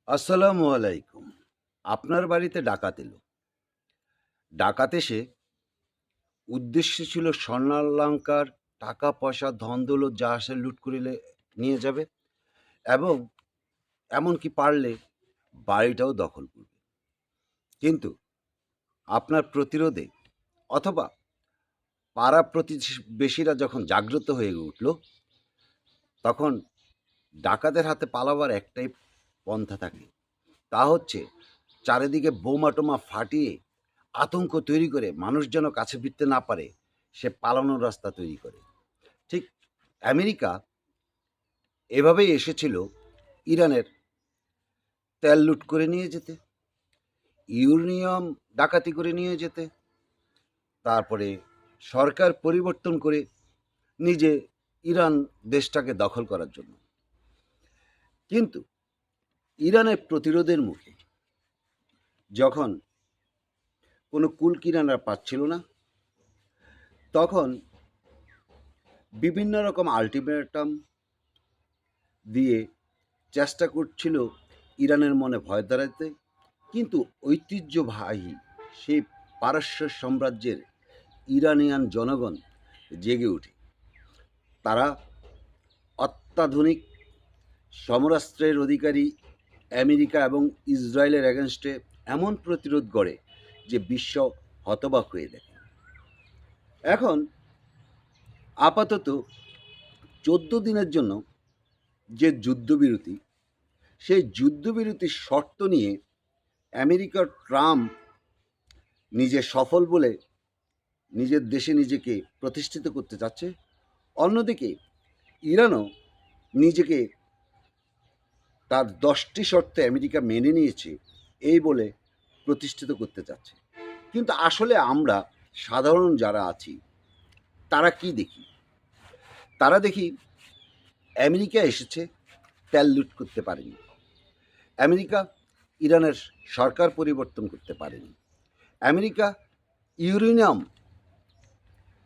আসসালামু আলাইকুম। আপনার বাড়িতে ডাকাত এলো। ডাকাত এসে উদ্দেশ্য ছিল স্বর্ণালংকার, টাকা পয়সা, ধন দৌলত যা আসে লুট করে নিয়ে যাবে এবং এমনকি পারলে বাড়িটাও দখল করবে। কিন্তু আপনার প্রতিরোধে অথবা পাড়া প্রতিবেশীরা যখন জাগ্রত হয়ে উঠল, তখন ডাকাতের হাতে পালাবার একটাই পন্থা থাকে, তা হচ্ছে চারিদিকে বোমা টোমা ফাটিয়ে আতঙ্ক তৈরি করে মানুষ যেন কাছে ফিরতে না পারে, সে পালানোর রাস্তা তৈরি করে। ঠিক আমেরিকা এভাবেই এসেছিল ইরানের তেল লুট করে নিয়ে যেতে, ইউরেনিয়াম ডাকাতি করে নিয়ে যেতে, তারপরে সরকার পরিবর্তন করে নিজে ইরান দেশটাকে দখল করার জন্য। কিন্তু ইরানের প্রতিরোধের মুখে যখন কোনো কুল কিনারা পাচ্ছিল না, তখন বিভিন্ন রকম আলটিমেটাম দিয়ে চেষ্টা করছিল ইরানের মনে ভয় দাঁড়াতে। কিন্তু ঐতিহ্যবাহী সেই পারস্য সাম্রাজ্যের ইরানিয়ান জনগণ জেগে ওঠে। তারা অত্যাধুনিক সমরাস্ত্রের অধিকারী আমেরিকা এবং ইসরায়েলের এগেনস্টে এমন প্রতিরোধ গড়ে যে বিশ্ব হতবাক হয়ে দেখে। এখন আপাতত 14 দিনের জন্য যে যুদ্ধবিরতি, সেই যুদ্ধবিরতির শর্ত নিয়ে আমেরিকার ট্রাম্প নিজে সফল বলে নিজের দেশে নিজেকে প্রতিষ্ঠিত করতে চাচ্ছে। অন্যদিকে ইরানও নিজেকে তার 10টি শর্তে আমেরিকা মেনে নিয়েছে এই বলে প্রতিষ্ঠিত করতে চাচ্ছে। কিন্তু আসলে আমরা সাধারণ যারা আছি তারা কি দেখি? তারা দেখি আমেরিকা এসেছে, তেল লুট করতে পারেনি। আমেরিকা ইরানের সরকার পরিবর্তন করতে পারেনি। আমেরিকা ইউরেনিয়াম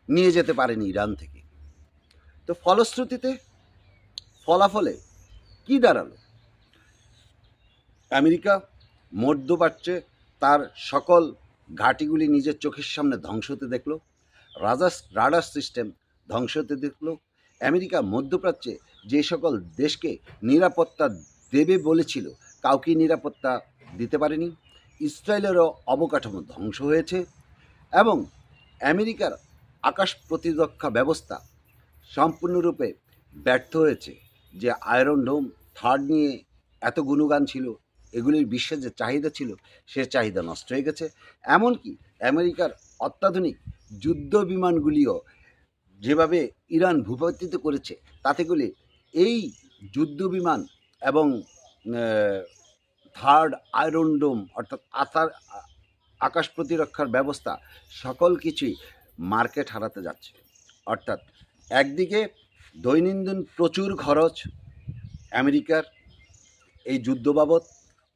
নিয়ে যেতে পারেনি ইরান থেকে। তো ফলশ্রুতিতে ফলাফলে কি দাঁড়ালো? আমেরিকা মধ্যপ্রাচ্যে তার সকল ঘাঁটিগুলি নিজের চোখের সামনে ধ্বংস হতে দেখলো, রাডার সিস্টেম ধ্বংস হতে দেখলো। আমেরিকা মধ্যপ্রাচ্যে যে সকল দেশকে নিরাপত্তা দেবে বলেছিল, কাউকে নিরাপত্তা দিতে পারেনি। ইসরায়েলেরও অবকাঠামো ধ্বংস হয়েছে এবং আমেরিকার আকাশ প্রতিরক্ষা ব্যবস্থা সম্পূর্ণরূপে ব্যর্থ হয়েছে। যে আয়রন ডোম থার্ড নিয়ে এত গুণগান ছিল, এগুলির বিশ্বের যে চাহিদা ছিল, সে চাহিদা নষ্ট হয়ে গেছে। এমনকি আমেরিকার অত্যাধুনিক যুদ্ধ বিমানগুলিও যেভাবে ইরান ভূপাতিত করেছে, তাতেগুলি এই যুদ্ধ বিমান এবং থার্ড আয়রন ডোম অর্থাৎ আকাশ প্রতিরক্ষার ব্যবস্থা সকল কিছুই মার্কেট হারাতে যাচ্ছে। অর্থাৎ একদিকে দৈনন্দিন প্রচুর খরচ আমেরিকার এই যুদ্ধ বাবদ,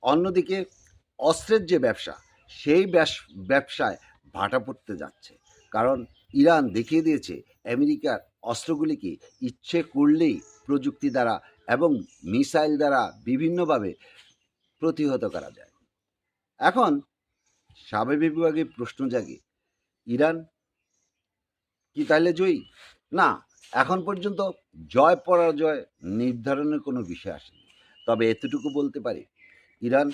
অন্যদিকে অস্ত্রের যে ব্যবসা, সেই ব্যবসায় ভাটা পড়তে যাচ্ছে। কারণ ইরান দেখিয়ে দিয়েছে আমেরিকার অস্ত্রগুলিকে ইচ্ছে করলেই প্রযুক্তি দ্বারা এবং মিসাইল দ্বারা বিভিন্নভাবে প্রতিহত করা যায়। এখন স্বাভাবিকভাবে প্রশ্ন জাগে, ইরান কি তাহলে জয়ী? না, এখন পর্যন্ত জয় পরাজয় নির্ধারণের কোনো বিষয় আসেনি। তবে এতটুকু বলতে পারি, ইরান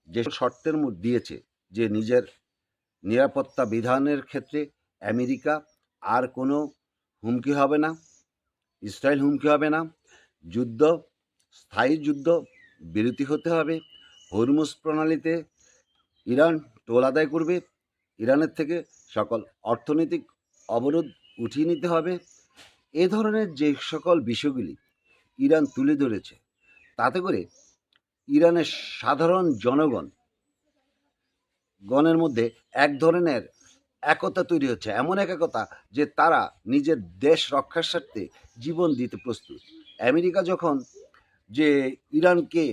যে শর্তের মধ্যে দিয়েছে যে নিজের নিরাপত্তা বিধানের ক্ষেত্রে আমেরিকা আর কোনো হুমকি হবে না, ইসরায়েল হুমকি হবে না, যুদ্ধ স্থায়ী যুদ্ধ বিরতি হতে হবে, হরমুজ প্রণালীতে ইরান টোল আদায় করবে, ইরানের থেকে সকল অর্থনৈতিক অবরোধ উঠিয়ে নিতে হবে। এ ধরনের যে সকল বিষয়গুলি ইরান তুলে ধরেছে, তাতে করে ইরানের সাধারণ গণের মধ্যে এক ধরনের একতা তৈরি হচ্ছে, এমন এক একতা যে তারা নিজের দেশ রক্ষার স্বার্থে জীবন দিতে প্রস্তুত। আমেরিকা যখন যে ইরানকে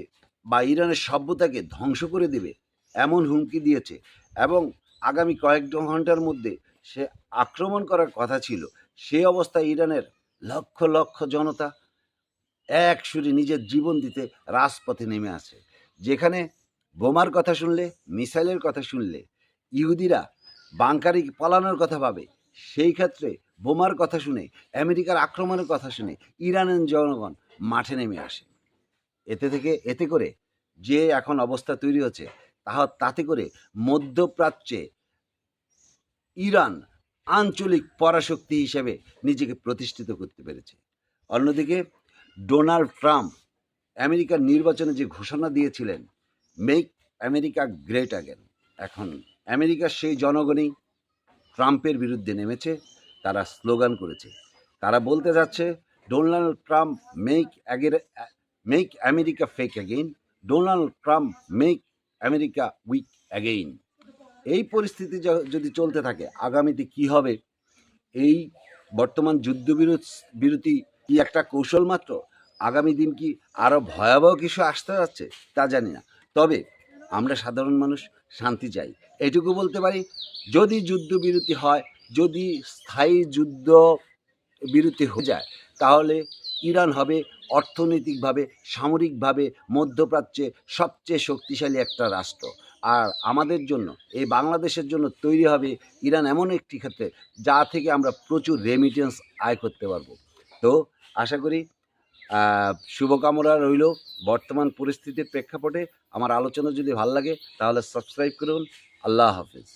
বা ইরানের সভ্যতাকে ধ্বংস করে দেবে এমন হুমকি দিয়েছে এবং আগামী কয়েক ঘন্টার মধ্যে সে আক্রমণ করার কথা ছিল, সেই অবস্থায় ইরানের লক্ষ লক্ষ জনতা এক সুরে নিজের জীবন দিতে রাজপথে নেমে আসে। যেখানে বোমার কথা শুনলে, মিসাইলের কথা শুনলে ইহুদিরা বাংকারে পালানোর কথা ভাবে, সেই ক্ষেত্রে বোমার কথা শুনে, আমেরিকার আক্রমণের কথা শুনে ইরানের জনগণ মাঠে নেমে আসে। এতে করে যে এখন অবস্থা তৈরি হচ্ছে, তাতে করে মধ্যপ্রাচ্যে ইরান আঞ্চলিক পরাশক্তি হিসেবে নিজেকে প্রতিষ্ঠিত করতে পেরেছে। অন্যদিকে ডোনাল্ড ট্রাম্প আমেরিকার নির্বাচনে যে ঘোষণা দিয়েছিলেন, মেক আমেরিকা গ্রেট অ্যাগেন, এখন আমেরিকার সেই জনগণই ট্রাম্পের বিরুদ্ধে নেমেছে। তারা স্লোগান করেছে, তারা বলতে যাচ্ছে Donald Trump make America fake again, Donald Trump make America weak again. এই পরিস্থিতি যদি চলতে থাকে, আগামীতে কি হবে? এই বর্তমান বিরতি কি একটা কৌশল মাত্র? আগামী দিন কি আরও ভয়াবহ কিছু আসতে যাচ্ছে তা জানি না। তবে আমরা সাধারণ মানুষ শান্তি চাই, এটুকু বলতে পারি। যদি যুদ্ধবিরতি হয়, যদি স্থায়ী যুদ্ধ বিরতি হয়ে যায়, তাহলে ইরান হবে অর্থনৈতিকভাবে, সামরিকভাবে মধ্যপ্রাচ্যে সবচেয়ে শক্তিশালী একটা রাষ্ট্র। আর আমাদের জন্য, এই বাংলাদেশের জন্য তৈরি হবে ইরান এমন একটি ক্ষেত্রে যা থেকে আমরা প্রচুর রেমিটেন্স আয় করতে পারবো। তো আশা করি শুভকামনা রইল বর্তমান পরিস্থিতির প্রেক্ষাপটে। আমার আলোচনা যদি ভালো লাগে তাহলে সাবস্ক্রাইব করুন। আল্লাহ হাফেজ।